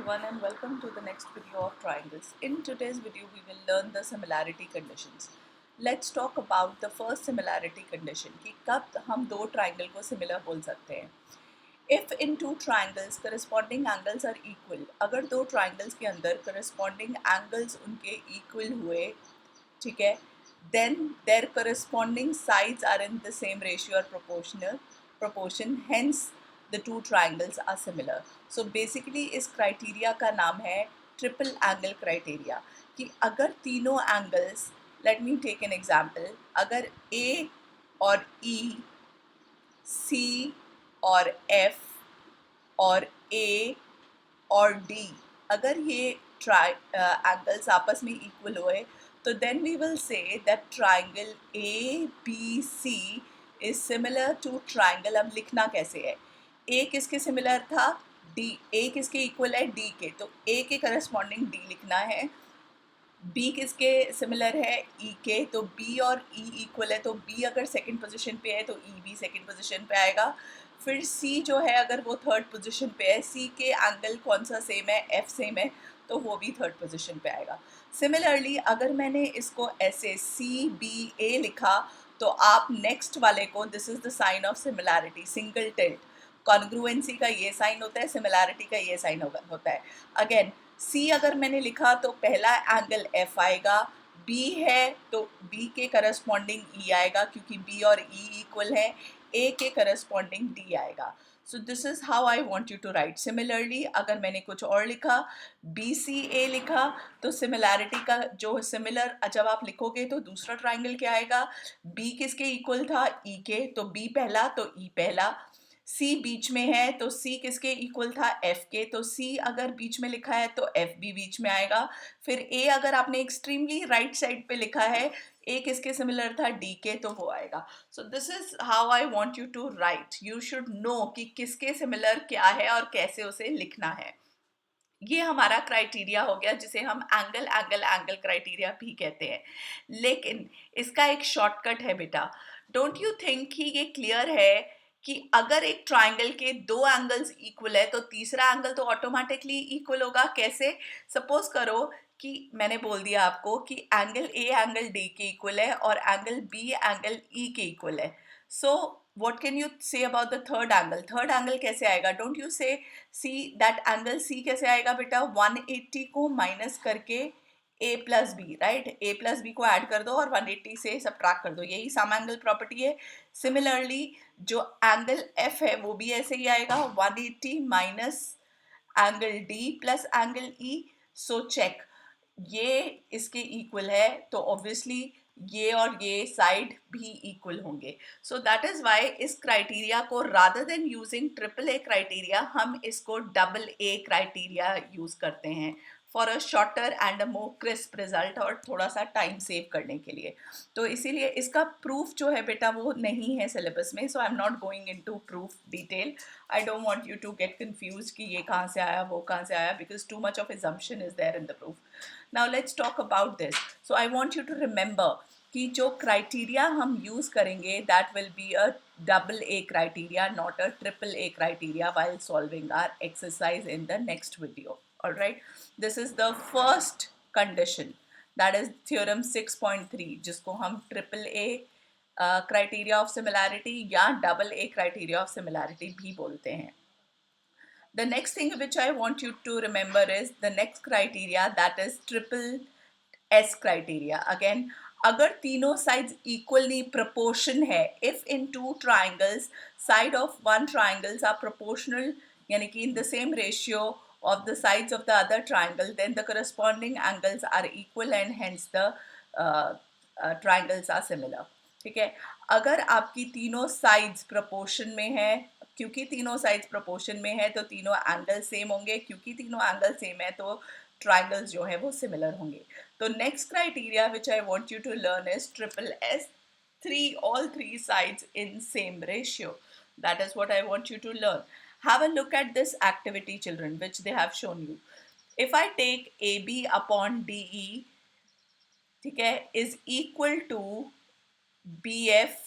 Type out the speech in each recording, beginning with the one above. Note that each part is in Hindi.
everyone and welcome to the next video of triangles. In today's video we will learn the similarity conditions. Let's talk about the first similarity condition कि कब हम दो triangle को similar बोल सकते हैं. If in two triangles corresponding angles are equal, अगर दो triangles के अंदर corresponding angles उनके equal हुए, ठीक है, then their corresponding sides are in the same ratio or proportion, hence the two triangles are similar. So basically इस criteria का नाम है triple angle criteria कि अगर तीनों angles, let me take an example, अगर A और E, C और F और A और D अगर ये angles आपस में equal हुए तो then we will say that triangle ABC is similar to triangle. अब लिखना कैसे है, A किसके सिमिलर था, D, A किसके इक्वल है, D के, तो A के करस्पॉन्डिंग D लिखना है. B किसके सिमिलर है, E के, तो B और E इक्वल है, तो B अगर सेकंड पोजीशन पे है तो E भी सेकंड पोजीशन पे आएगा. फिर C जो है अगर वो थर्ड पोजीशन पे है, C के एंगल कौन सा सेम है, F सेम है, तो वो भी थर्ड पोजीशन पे आएगा. सिमिलरली अगर मैंने इसको ऐसे CBA लिखा तो आप नेक्स्ट वाले को, this is the sign of similarity, single tilt. Congruency का ये साइन होता है, सिमिलैरिटी का ये साइन होता है. अगेन C अगर मैंने लिखा तो पहला एंगल F आएगा, B है तो B के करस्पॉन्डिंग E आएगा क्योंकि B और E इक्वल है, A के करस्पॉन्डिंग D आएगा. So this is how I want you to write. Similarly अगर मैंने कुछ और लिखा, BCA लिखा, तो सिमिलैरिटी का जो सिमिलर जब आप लिखोगे तो दूसरा ट्राइंगल क्या आएगा, B किसके इक्वल था, E के, तो B पहला तो E पहला. C बीच में है तो C किसके इक्वल था, F के, तो C अगर बीच में लिखा है तो F भी बीच में आएगा. फिर A अगर आपने एक्सट्रीमली राइट साइड पे लिखा है, A किसके सिमिलर था, D के, तो वो आएगा. So this is how I want you to write. You should know कि किसके सिमिलर क्या है और कैसे उसे लिखना है. ये हमारा क्राइटेरिया हो गया जिसे हम एंगल एंगल एंगल क्राइटेरिया भी कहते हैं. लेकिन इसका एक शॉर्टकट है बेटा. डोंट यू थिंक कि ये क्लियर है कि अगर एक ट्राइंगल के दो एंगल्स इक्वल है तो तीसरा एंगल तो ऑटोमेटिकली इक्वल होगा. कैसे, सपोज करो कि मैंने बोल दिया आपको कि एंगल ए एंगल डी के इक्वल है और एंगल बी एंगल ई के इक्वल है. सो what can you say about the third angle? Third angle कैसे आएगा, डोंट यू से सी दैट एंगल सी कैसे आएगा बेटा, 180 को माइनस करके a plus b, right, a plus b को ऐड कर दो और 180 से सब्ट्रैक्ट कर दो, यही सम एंगल प्रॉपर्टी है. सिमिलरली जो एंगल f है वो भी ऐसे ही आएगा, 180 minus angle d plus angle e. So check, ये इसके इक्वल है तो ऑब्वियसली ये और ये साइड भी इक्वल होंगे. सो दैट इज वाई इस क्राइटेरिया को rather than using triple A criteria हम इसको डबल ए क्राइटेरिया यूज करते हैं for a shorter and a more crisp result और थोड़ा सा टाइम सेव करने के लिए. तो इसीलिए इसका प्रूफ जो है बेटा वो नहीं है सिलेबस में, so I am not going into proof detail. I don't want you to get confused कि ये कहाँ से आया वो कहाँ से आया, because too much of assumption is there in the proof. Now let's talk about this. So I want you to remember कि जो क्राइटेरिया हम यूज करेंगे that will be a double A criteria, not a triple A criteria while solving our exercise in the next video. All right. This is the first condition, that is theorem 6.3 जिसको हम triple A criteria of similarity या double A criteria of similarity भी बोलते हैं. The next thing which I want you to remember is the next criteria, that is triple S criteria. Again, अगर तीनों sides equally proportion है, if in two triangles side of one triangles are proportional, यानी कि in the same ratio of the sides of the other triangle, then the corresponding angles are equal and hence the triangles are similar. ठीक है, अगर आपकी तीनों sides proportion में है, क्योंकि तीनों साइड्स प्रोपोर्शन में है तो तीनों एंगल सेम होंगे, क्योंकि तीनों एंगल सेम है तो ट्राइंगल्स जो है वो सिमिलर होंगे. तो next criteria which I want you to learn is triple S, all three sides in same ratio. That is what I want you to learn. Have a look at this activity, children, which they have shown you. If I take AB upon DE, ठीक है, is equal to BF,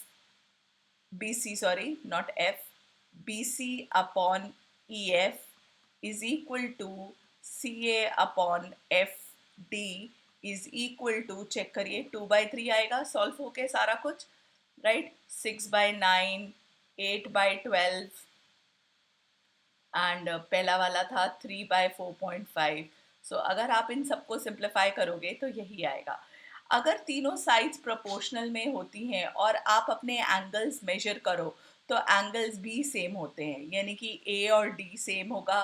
BC, sorry, not F, BC upon EF is equal to CA upon FD is equal to, check करिए, 2/3 आएगा सॉल्व होके सारा कुछ, राइट, 6/9, 8/12 एंड पहला वाला था 3/4.5. सो अगर आप इन सबको सिंप्लीफाई करोगे तो यही आएगा. अगर तीनों साइड्स प्रोपोर्शनल में होती हैं और आप अपने एंगल्स मेजर करो तो एंगल्स भी सेम होते हैं, यानी कि ए और डी सेम होगा,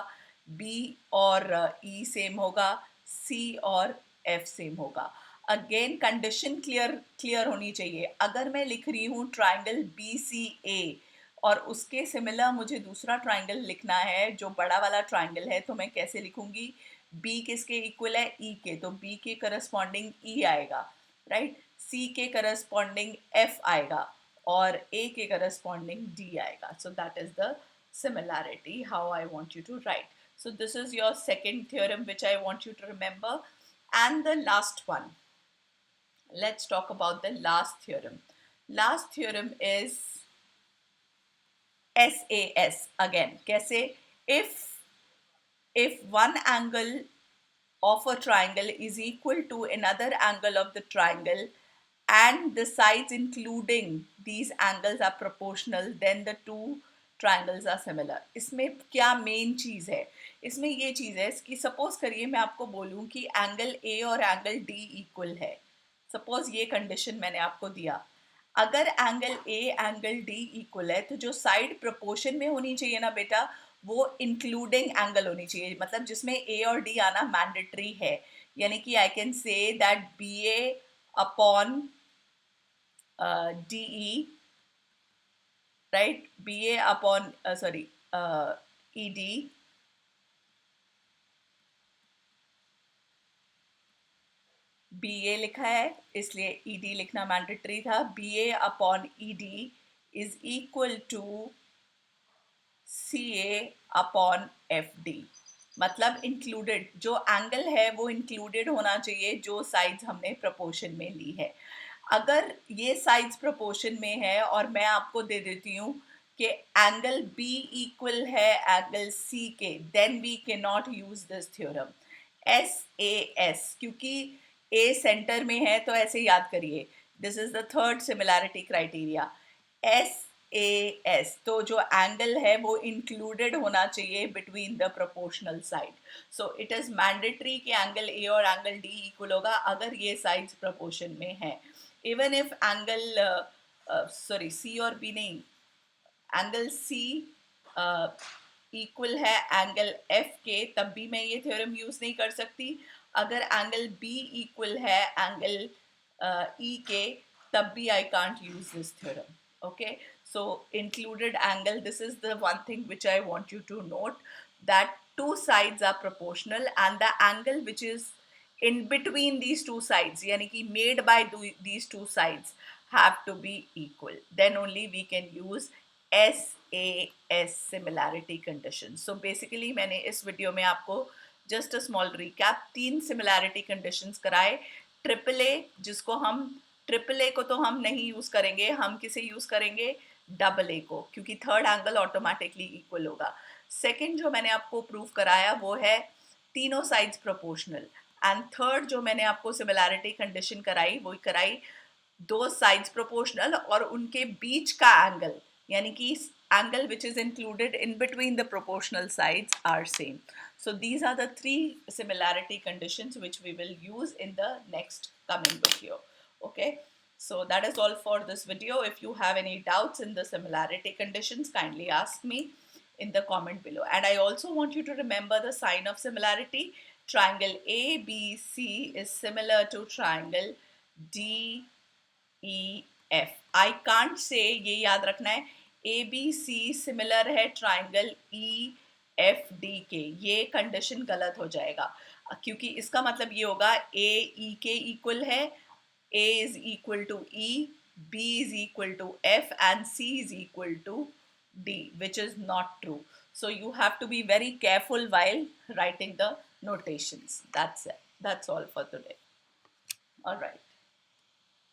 बी और ई सेम होगा, सी और एफ सेम होगा. अगेन कंडीशन क्लियर होनी चाहिए. अगर मैं लिख रही हूँ ट्राइंगल बी सी ए और उसके सिमिलर मुझे दूसरा ट्राइंगल लिखना है जो बड़ा वाला ट्राइंगल है, तो मैं कैसे लिखूंगी? B किसके इक्वल है? E के, तो B के करस्पॉन्डिंग E आएगा, राइट. C के करस्पॉन्डिंग F आएगा और A के करस्पॉन्डिंग D आएगा. So that is the similarity how I want you to write. So this is your second theorem which I want you to remember. And the last one, let's talk about the last theorem. Last theorem is SAS. Again, कैसे? If one angle of a triangle is equal to another angle of the triangle and the sides including these angles are proportional, then the two triangles are similar. इसमें क्या मेन चीज़ है? इसमें ये चीज़ है कि सपोज करिए मैं आपको बोलूँ कि एंगल ए और एंगल डी इक्वल है. सपोज ये कंडीशन मैंने आपको दिया. अगर angle A angle D equal है तो जो साइड प्रोपोर्शन में होनी चाहिए ना बेटा, वो इंक्लूडिंग एंगल होनी चाहिए, मतलब जिसमें ए और डी आना मैंडेटरी है. यानी कि I can say that B A upon D E, right, B A upon sorry E D B A लिखा है इसलिए ई डी लिखना मैंडेटरी था. B A upon E D is equal to C A upon F D. मतलब इंक्लूडेड जो एंगल है वो इंक्लूडेड होना चाहिए जो साइड्स हमने प्रोपोर्शन में ली है. अगर ये साइड्स प्रोपोर्शन में है और मैं आपको दे देती हूँ कि एंगल बी इक्वल है एंगल सी के, then we can not use this theorem. S A S, क्योंकि ए सेंटर में है तो ऐसे याद करिए, this is the third similarity criteria. S A S, तो जो एंगल है वो इंक्लूडेड होना चाहिए between the proportional side. So it is mandatory कि एंगल ए और एंगल डी इक्वल होगा अगर ये साइड्स प्रोपोर्शन में है. Even if angle sorry C और बी नहीं, एंगल सी इक्वल है एंगल एफ के, तब भी मैं ये थ्योरम यूज नहीं कर सकती. अगर एंगल बी इक्वल है एंगल ई के, तब भी I can't use this theorem. Okay, so included angle, this is the one thing which I want you to note, that two sides are proportional and the angle which is in between these two sides, yani ki made by these two sides, have to be equal. Then only we can use SAS similarity condition. So basically मैंने इस वीडियो में आपको just a small recap, 3 similarity conditions कराए. ट्रिपल ए, जिसको हम ट्रिपल ए को तो हम नहीं यूज करेंगे, हम किसे यूज करेंगे? डबल ए को, क्योंकि थर्ड एंगल ऑटोमेटिकली इक्वल होगा. सेकंड जो मैंने आपको प्रूव कराया वो है तीनों साइड्स प्रोपोर्शनल. एंड थर्ड जो मैंने आपको सिमिलैरिटी कंडीशन कराई वो कराई दो साइड्स प्रोपोर्शनल और उनके बीच का एंगल, यानी कि angle which is included in between the proportional sides are same. So these are the 3 similarity conditions which we will use in the next coming video. Okay, so that is all for this video. If you have any doubts in the similarity conditions, kindly ask me in the comment below. And I also want you to remember the sign of similarity. Triangle ABC is similar to triangle DEF. I can't say, ये याद रखना है, ABC सिमिलर है ट्राइंगल EFD के, ये कंडीशन गलत हो जाएगा क्योंकि इसका मतलब ये होगा A E के इक्वल है, A is equal to E, B is equal to F and C is equal to D, which is not true. So you have to be very careful while writing the notations. That's it. That's all for today. All right.